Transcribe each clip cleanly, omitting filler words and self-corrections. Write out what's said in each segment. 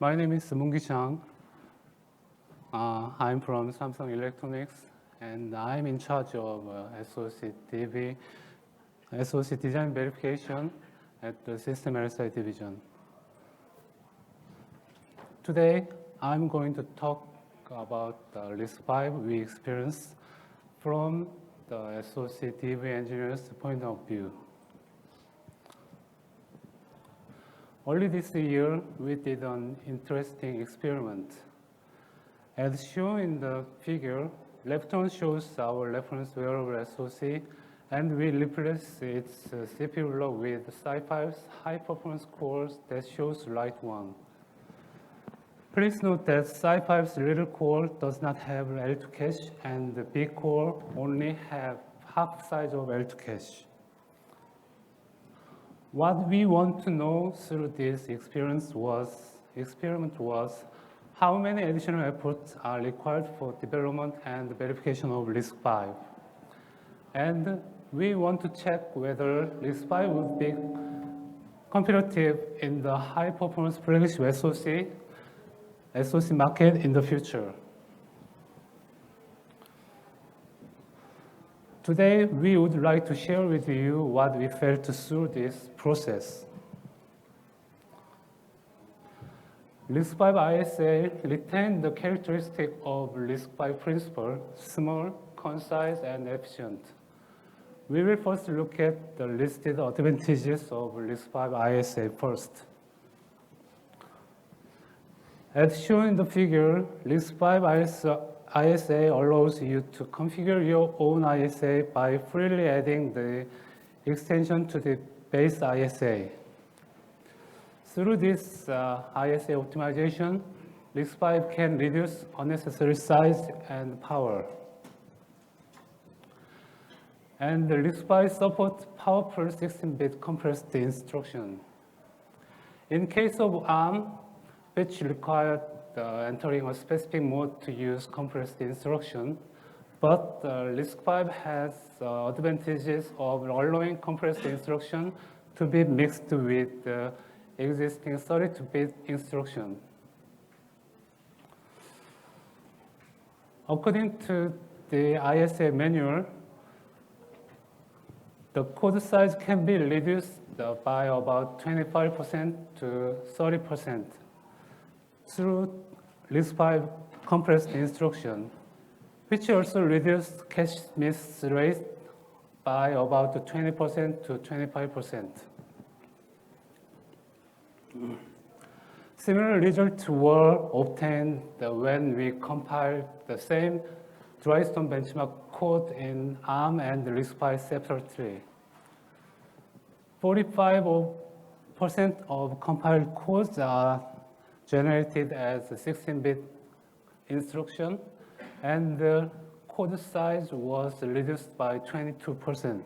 My name is Moongi Chang. I'm from Samsung Electronics, and I'm in charge of SoC design verification at the System LSI division. Today, I'm going to talk about the RISC-V we experience from the SoC DV engineer's point of view. Early this year, we did an interesting experiment. As shown in the figure, left one shows our reference wearable SoC, and we replace its CPU log with SiFive's high-performance cores that shows right one. Please note that SiFive's little core does not have L2 cache, and the big core only have half size of L2 cache. What we want to know through this experiment was how many additional efforts are required for development and verification of RISC-V. And we want to check whether RISC-V would be competitive in the high-performance flagship SoC market in the future. Today, we would like to share with you what we felt through this process. RISC-V ISA retained the characteristic of RISC-V principle: small, concise, and efficient. We will first look at the listed advantages of RISC-V ISA first. As shown in the figure, RISC-V ISA allows you to configure your own ISA by freely adding the extension to the base ISA. Through this ISA optimization, RISC-V can reduce unnecessary size and power. And the RISC-V supports powerful 16-bit compressed instruction. In case of ARM, which required entering a specific mode to use compressed instruction, but RISC-V has advantages of allowing compressed instruction to be mixed with existing 32-bit instruction. According to the ISA manual, the code size can be reduced by about 25% to 30% through RISC-V compressed instruction, which also reduced cache miss rate by about 20% to 25%. Similar results were obtained when we compiled the same Drystone benchmark code in ARM and RISC-V separately. 45% of compiled codes are generated as a 16-bit instruction, and the code size was reduced by 22%.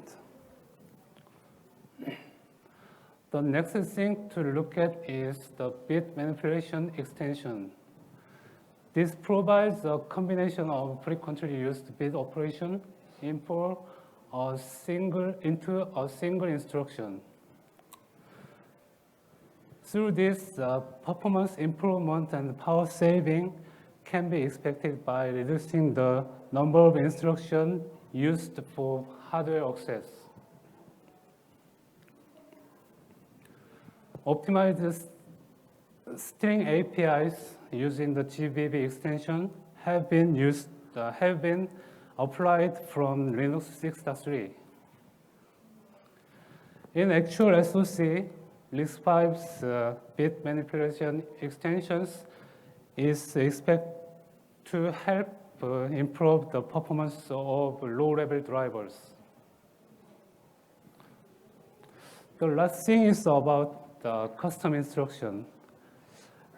The next thing to look at is the bit manipulation extension. This provides a combination of frequently used bit operation into a single instruction. Through this, performance improvement and power saving can be expected by reducing the number of instructions used for hardware access. Optimized string APIs using the GBB extension have been applied from Linux 6.3. In actual SoC, RISC-V's bit manipulation extensions is expected to help improve the performance of low-level drivers. The last thing is about the custom instruction.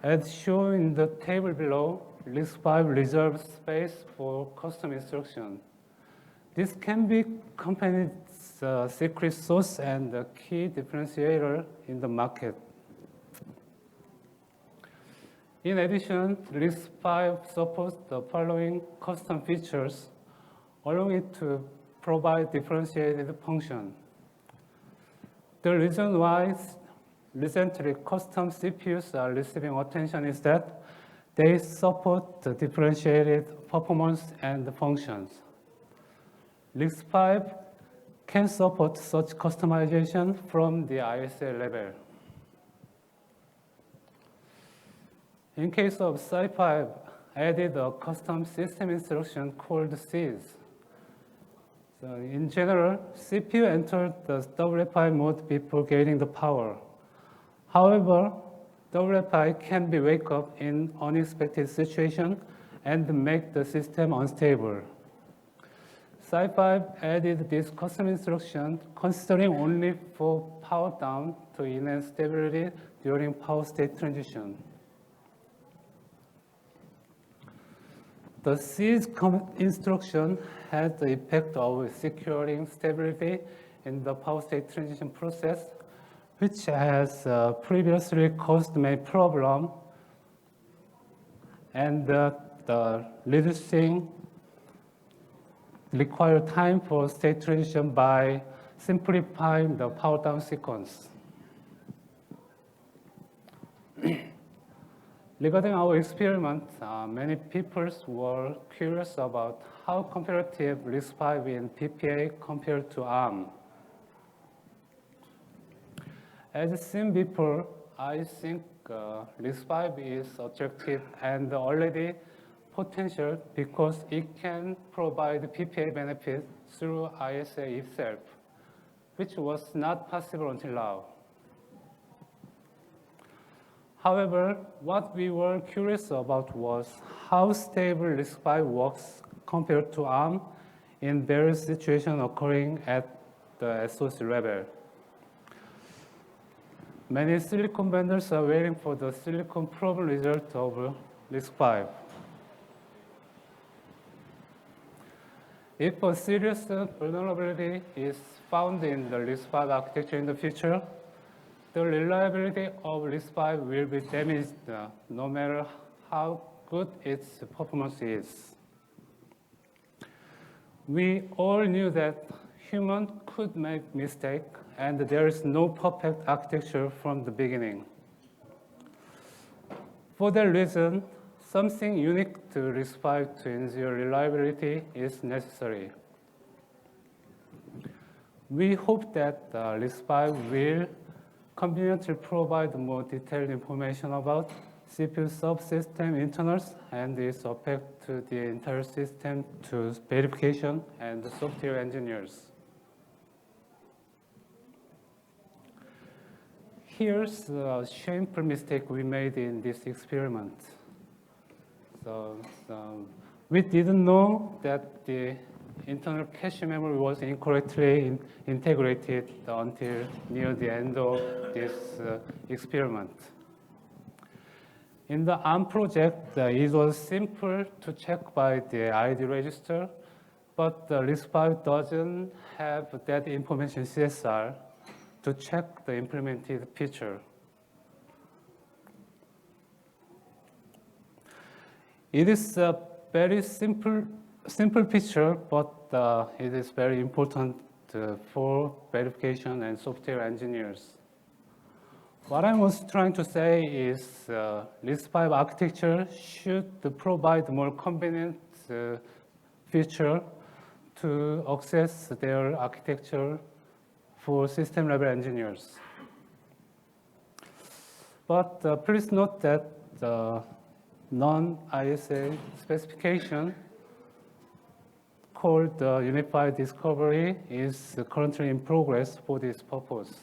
As shown in the table below, RISC-V reserves space for custom instruction. This can be company's secret sauce and a key differentiator in the market. In addition, RISC-V supports the following custom features, allowing it to provide differentiated function. The reason why recently custom CPUs are receiving attention is that they support the differentiated performance and functions. RISC-V can support such customization from the ISA level. In case of SiFi, added a custom system instruction called SYS. So in general, CPU entered the WFI mode before gaining the power. However, WFI can be wake up in unexpected situation and make the system unstable. SiFi added this custom instruction considering only for power down to enhance stability during power state transition. The SYS instruction has the effect of securing stability in the power state transition process, which has previously caused many problems, and the reducing required time for state transition by simplifying the power down sequence. Regarding our experiment, many people were curious about how comparative RISC-V in PPA compared to ARM. As seen before, I think RISC-V is attractive and already potential because it can provide PPA benefit through ISA itself, which was not possible until now. However, what we were curious about was how stable RISC-V works compared to ARM in various situations occurring at the SoC level. Many silicon vendors are waiting for the silicon probe result of RISC-V. If a serious vulnerability is found in the RISC-V architecture in the future, the reliability of RISC-V will be damaged no matter how good its performance is. We all knew that humans could make mistakes, and there is no perfect architecture from the beginning. For that reason, something unique to RISC-V to ensure reliability is necessary. We hope that RISC-V will conveniently provide more detailed information about CPU subsystem internals and its effect to the entire system to verification and the software engineers. Here's a shameful mistake we made in this experiment. So we didn't know that the internal cache memory was incorrectly integrated until near the end of this experiment. In the ARM project, it was simple to check by the ID register, but the RISC-V doesn't have that information CSR to check the implemented feature. It is a very simple feature, but it is very important for verification and software engineers. What I was trying to say is RISC-V architecture should provide more convenient feature to access their architecture for system level engineers. But please note that the non-ISA specification called Unified Discovery is currently in progress for this purpose.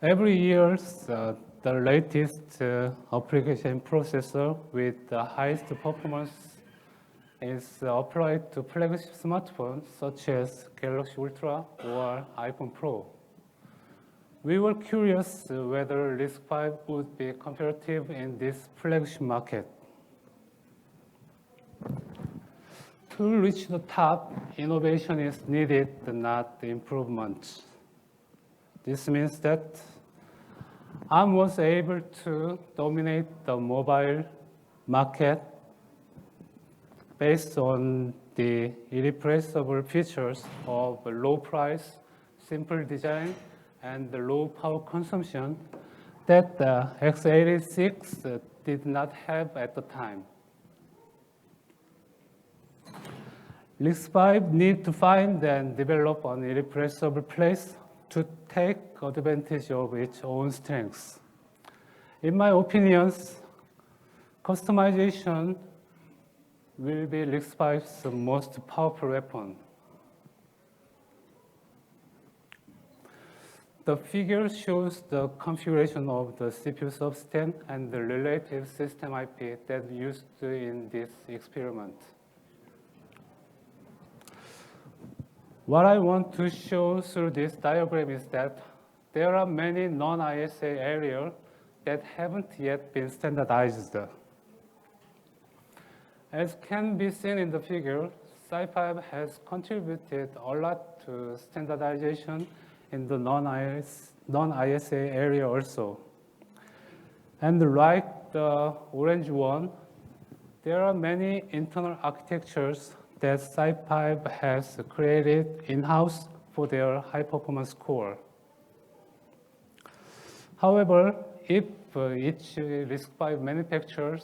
Every year, the latest application processor with the highest performance is applied to flagship smartphones such as Galaxy Ultra or iPhone Pro. We were curious whether RISC-V would be competitive in this flagship market. To reach the top, innovation is needed, not improvement. This means that ARM was able to dominate the mobile market based on the irreplaceable features of low price, simple design, and low power consumption that the x86 did not have at the time. RISC-V need to find and develop an irreplaceable place to take advantage of its own strengths. In my opinion, customization will be RISC-V's most powerful weapon. The figure shows the configuration of the CPU subsystem and the relative system IP that used in this experiment. What I want to show through this diagram is that there are many non-ISA areas that haven't yet been standardized. As can be seen in the figure, SiFive has contributed a lot to standardization in the non-ISA area also. And like the orange one, there are many internal architectures that SiFive has created in-house for their high-performance core. However, if each RISC-V manufacturer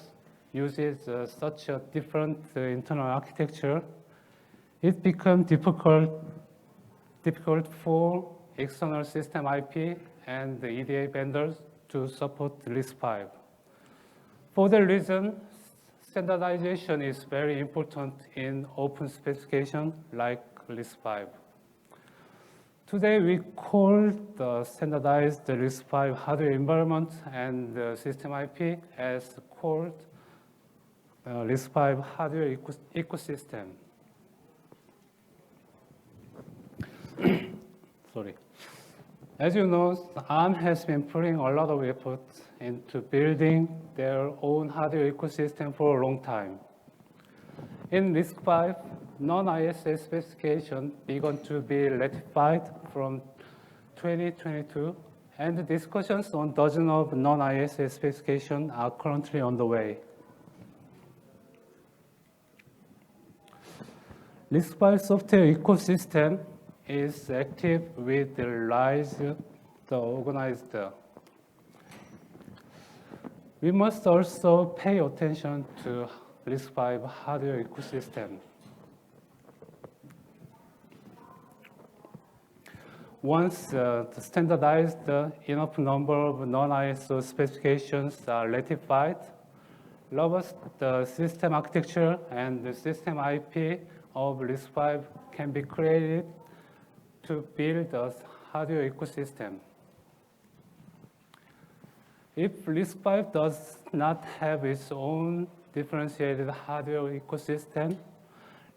uses such a different internal architecture, it becomes difficult for external system IP and the EDA vendors to support RISC-V. For that reason, standardization is very important in open specification like RISC-V. Today, we call the standardized RISC-V hardware environment and the system IP as called RISC-V hardware ecosystem. Sorry. As you know, ARM has been putting a lot of effort into building their own hardware ecosystem for a long time. In RISC-V, non-ISA specification began to be ratified from 2022, and the discussions on dozens of non-ISA specifications are currently on the way. RISC-V software ecosystem is active with the RISE, the organized. We must also pay attention to RISC-V hardware ecosystem. Once the standardized enough number of non-ISO specifications are ratified, robust system architecture and the system IP of RISC-V can be created to build a hardware ecosystem. If RISC-V does not have its own differentiated hardware ecosystem,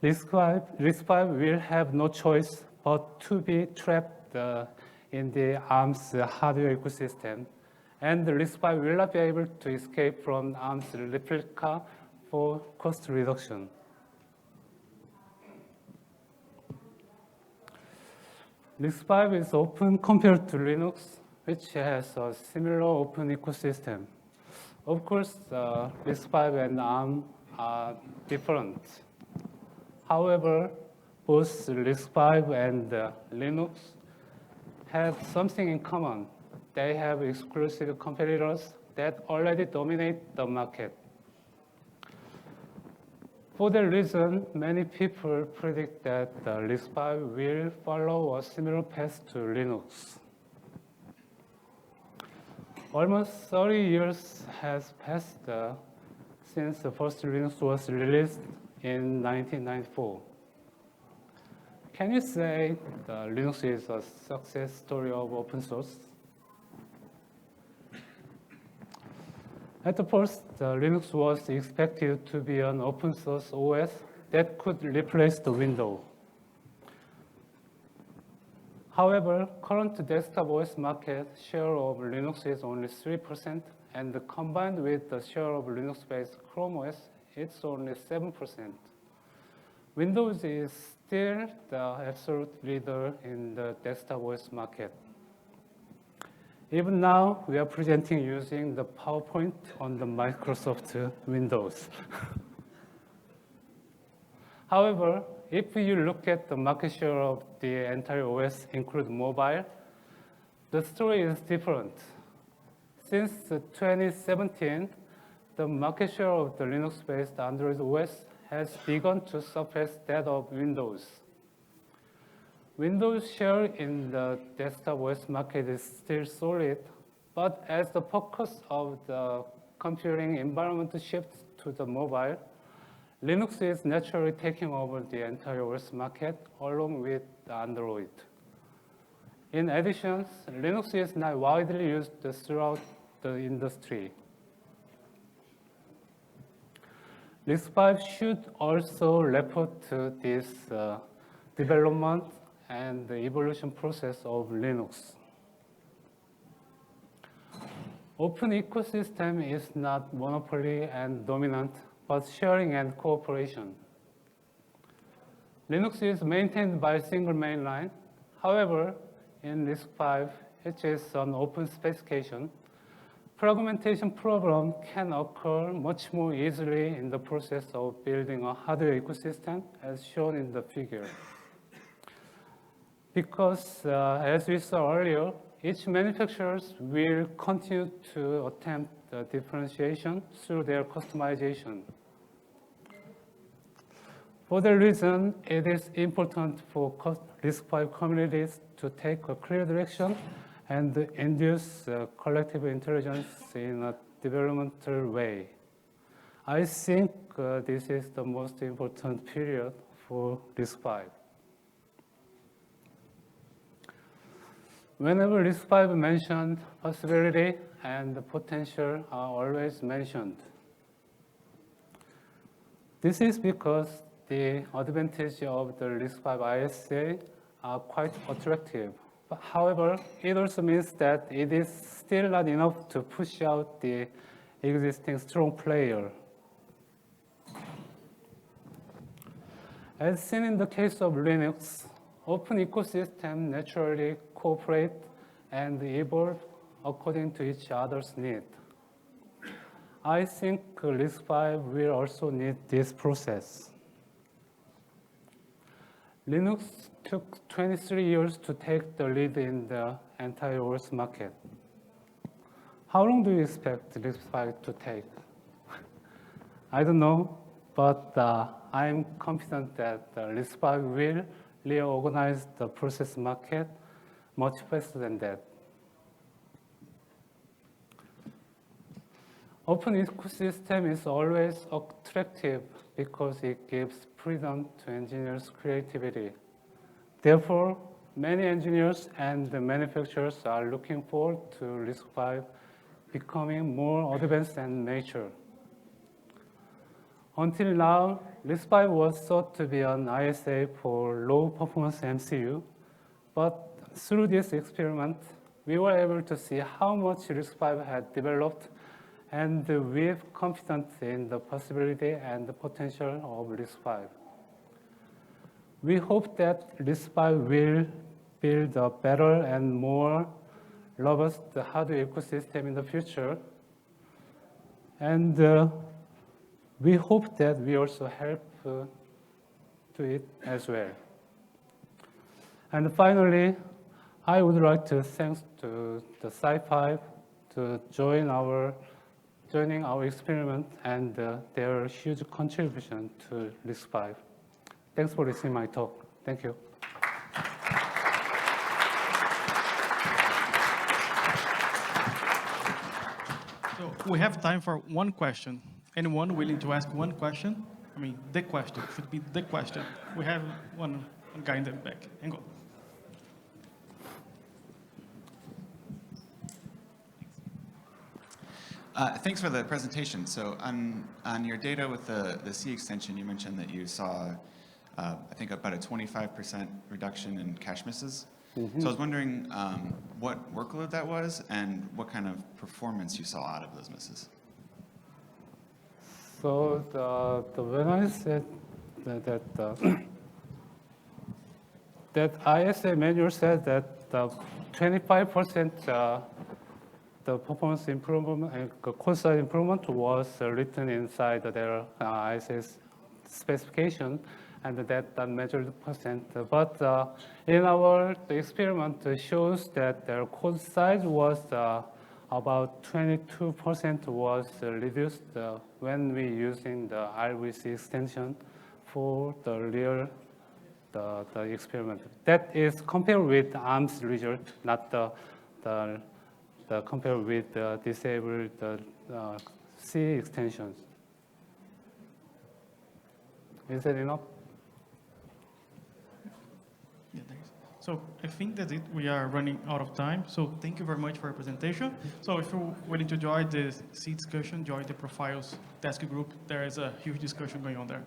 RISC-V will have no choice but to be trapped in the ARM's hardware ecosystem, and RISC-V will not be able to escape from ARM's replica for cost reduction. RISC-V is open compared to Linux, which has a similar open ecosystem. Of course, RISC-V and ARM are different. However, both RISC-V and Linux have something in common. They have exclusive competitors that already dominate the market. For that reason, many people predict that RISC-V will follow a similar path to Linux. Almost 30 years has passed since the first Linux was released in 1994. Can you say Linux is a success story of open source? At the first, Linux was expected to be an open source OS that could replace the Windows. However, current desktop OS market share of Linux is only 3%, and combined with the share of Linux-based Chrome OS, it's only 7%. Windows is still the absolute leader in the desktop OS market. Even now, we are presenting using the PowerPoint on the Microsoft Windows. However, if you look at the market share of the entire OS, including mobile, the story is different. Since 2017, the market share of the Linux-based Android OS has begun to surpass that of Windows. Windows' share in the desktop OS market is still solid, but as the focus of the computing environment shifts to the mobile, Linux is naturally taking over the entire OS market along with Android. In addition, Linux is now widely used throughout the industry. RISC-V should also refer to this development and the evolution process of Linux. Open ecosystem is not monopoly and dominant, but sharing and cooperation. Linux is maintained by a single mainline. However, in RISC-V, which is an open specification, fragmentation problem can occur much more easily in the process of building a hardware ecosystem, as shown in the figure. Because, as we saw earlier, each manufacturer will continue to attempt the differentiation through their customization. For that reason, it is important for RISC-V communities to take a clear direction and induce collective intelligence in a developmental way. I think this is the most important period for RISC-V. Whenever RISC-V mentioned, possibility and potential are always mentioned. This is because the advantage of the RISC-V ISA are quite attractive. But however, it also means that it is still not enough to push out the existing strong player. As seen in the case of Linux, open ecosystem naturally cooperate and evolve according to each other's need. I think RISC-V will also need this process. Linux took 23 years to take the lead in the entire OS market. How long do you expect RISC-V to take? I don't know, but I'm confident that RISC-V will reorganize the process market much faster than that. Open ecosystem is always attractive because it gives freedom to engineers' creativity. Therefore, many engineers and manufacturers are looking forward to RISC-V becoming more advanced and mature. Until now, RISC-V was thought to be an ISA for low-performance MCU, but through this experiment, we were able to see how much RISC-V had developed, and we're confident in the possibility and the potential of RISC-V. We hope that RISC-V will build a better and more robust hardware ecosystem in the future, and we hope that we also help to it as well. And finally, I would like to thank to the SiFive to joining our experiment and their huge contribution to RISC-V. Thanks for listening to my talk. Thank you. So we have time for one question. Anyone willing to ask one question? I mean, the question should be the question. We have one guy in the back. Hang on. Thanks for the presentation. So on your data with the C extension, you mentioned that you saw, I think, about a 25% reduction in cache misses. Mm-hmm. So I was wondering what workload that was and what kind of performance you saw out of those misses. So when I said that ISA manual said that 25% the performance improvement and code size improvement was written inside their ISA specification. and that measured percent. But in our the experiment shows that their code size was about 22% was reduced when we using the RVC extension for the real the experiment. That is compared with ARMS result, not the compared with the disabled C extensions. Is that enough? Yeah, thanks. So I think that's it. We are running out of time. So thank you very much for your presentation. So if you're willing to join the C discussion, join the profiles task group. There is a huge discussion going on there.